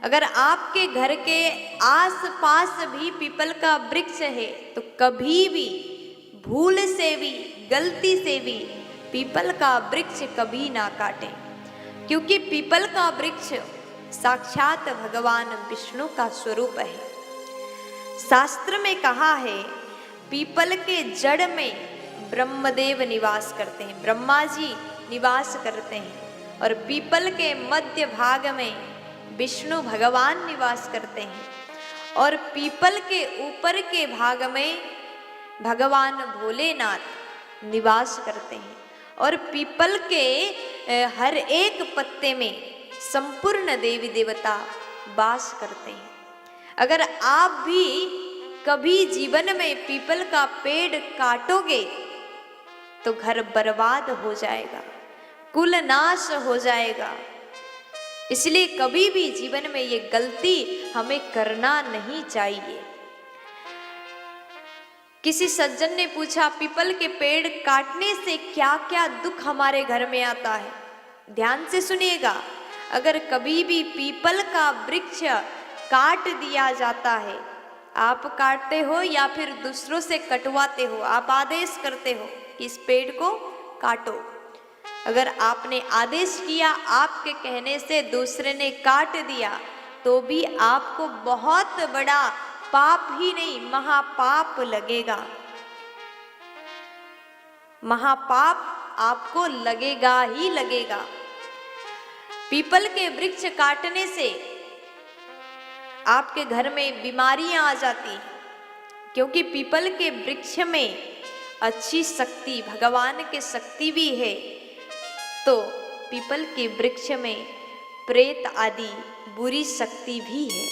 अगर आपके घर के आस पास भी पीपल का वृक्ष है तो कभी भी भूल से भी गलती से भी पीपल का वृक्ष कभी ना काटें, क्योंकि पीपल का वृक्ष साक्षात भगवान विष्णु का स्वरूप है। शास्त्र में कहा है पीपल के जड़ में ब्रह्मदेव निवास करते हैं, ब्रह्मा जी निवास करते हैं, और पीपल के मध्य भाग में विष्णु भगवान निवास करते हैं, और पीपल के ऊपर के भाग में भगवान भोलेनाथ निवास करते हैं, और पीपल के हर एक पत्ते में संपूर्ण देवी देवता वास करते हैं। अगर आप भी कभी जीवन में पीपल का पेड़ काटोगे तो घर बर्बाद हो जाएगा, कुल नाश हो जाएगा। इसलिए कभी भी जीवन में ये गलती हमें करना नहीं चाहिए। किसी सज्जन ने पूछा पीपल के पेड़ काटने से क्या क्या दुख हमारे घर में आता है। ध्यान से सुनिएगा, अगर कभी भी पीपल का वृक्ष काट दिया जाता है, आप काटते हो या फिर दूसरों से कटवाते हो, आप आदेश करते हो कि इस पेड़ को काटो, अगर आपने आदेश किया, आपके कहने से दूसरे ने काट दिया, तो भी आपको बहुत बड़ा पाप ही नहीं महापाप लगेगा, महापाप आपको लगेगा ही लगेगा। पीपल के वृक्ष काटने से आपके घर में बीमारियां आ जाती हैं, क्योंकि पीपल के वृक्ष में अच्छी शक्ति, भगवान की शक्ति भी है, तो पीपल के वृक्ष में प्रेत आदि बुरी शक्ति भी है।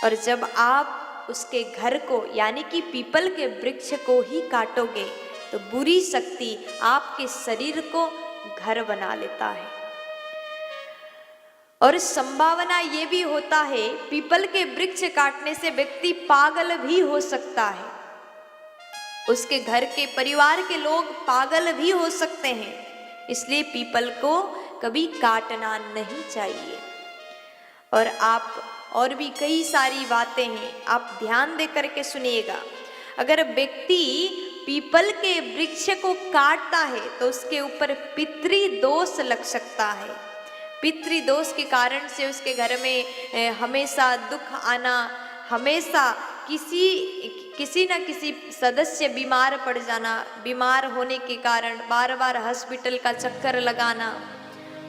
और जब आप उसके घर को यानी कि पीपल के वृक्ष को ही काटोगे तो बुरी शक्ति आपके शरीर को घर बना लेता है। और संभावना ये भी होता है पीपल के वृक्ष काटने से व्यक्ति पागल भी हो सकता है, उसके घर के परिवार के लोग पागल भी हो सकते हैं। इसलिए पीपल को कभी काटना नहीं चाहिए। और आप और भी कई सारी बातें हैं, आप ध्यान दे करके सुनिएगा। अगर व्यक्ति पीपल के वृक्ष को काटता है तो उसके ऊपर पितृदोष लग सकता है। पितृदोष के कारण से उसके घर में हमेशा दुख आना, हमेशा किसी न किसी सदस्य बीमार पड़ जाना, बीमार होने के कारण बार बार हॉस्पिटल का चक्कर लगाना,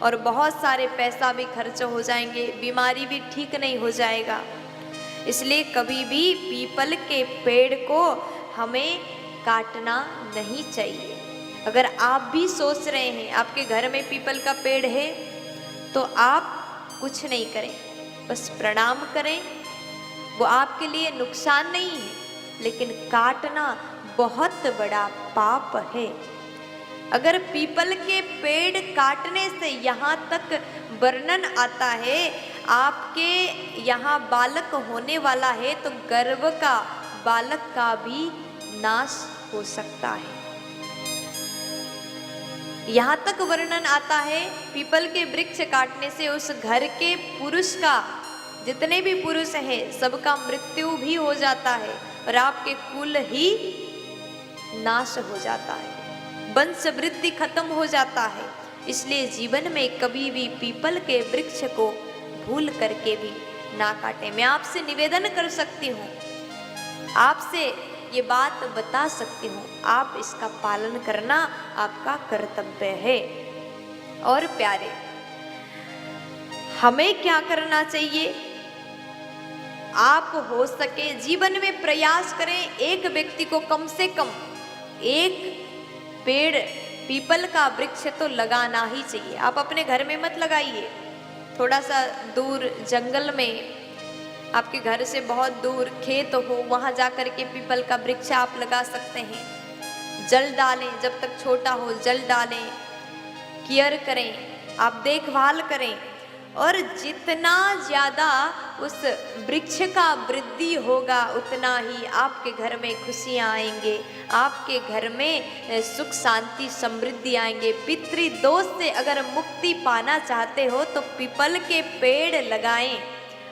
और बहुत सारे पैसा भी खर्च हो जाएंगे, बीमारी भी ठीक नहीं हो जाएगा। इसलिए कभी भी पीपल के पेड़ को हमें काटना नहीं चाहिए। अगर आप भी सोच रहे हैं आपके घर में पीपल का पेड़ है तो आप कुछ नहीं करें, बस प्रणाम करें, वो आपके लिए नुकसान नहीं है, लेकिन काटना बहुत बड़ा पाप है। अगर पीपल के पेड़ काटने से यहाँ तक वर्णन आता है आपके यहाँ बालक होने वाला है तो गर्भ का बालक का भी नाश हो सकता है। यहाँ तक वर्णन आता है पीपल के वृक्ष काटने से उस घर के पुरुष का, जितने भी पुरुष हैं सबका मृत्यु भी हो जाता है और आपके कुल ही नाश हो जाता है, वंश वृद्धि खत्म हो जाता है। इसलिए जीवन में कभी भी पीपल के वृक्ष को भूल करके भी ना काटें। मैं आपसे निवेदन कर सकती हूँ, आपसे ये बात बता सकती हूँ, आप इसका पालन करना आपका कर्तव्य है। और प्यारे, हमें क्या करना चाहिए? आप हो सके जीवन में प्रयास करें, एक व्यक्ति को कम से कम एक पेड़ पीपल का वृक्ष तो लगाना ही चाहिए। आप अपने घर में मत लगाइए, थोड़ा सा दूर जंगल में, आपके घर से बहुत दूर खेत हो, वहां जाकर के पीपल का वृक्ष आप लगा सकते हैं। जल डालें, जब तक छोटा हो जल डालें, केयर करें, आप देखभाल करें, और जितना ज़्यादा उस वृक्ष का वृद्धि होगा उतना ही आपके घर में खुशियाँ आएंगे, आपके घर में सुख शांति समृद्धि आएंगे। पितृदोष से अगर मुक्ति पाना चाहते हो तो पीपल के पेड़ लगाएं,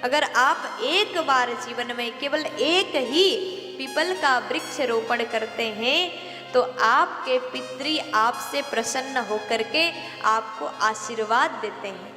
अगर आप एक बार जीवन में केवल एक ही पीपल का वृक्ष रोपण करते हैं तो आपके पितृ आपसे प्रसन्न होकर के आपको आशीर्वाद देते हैं।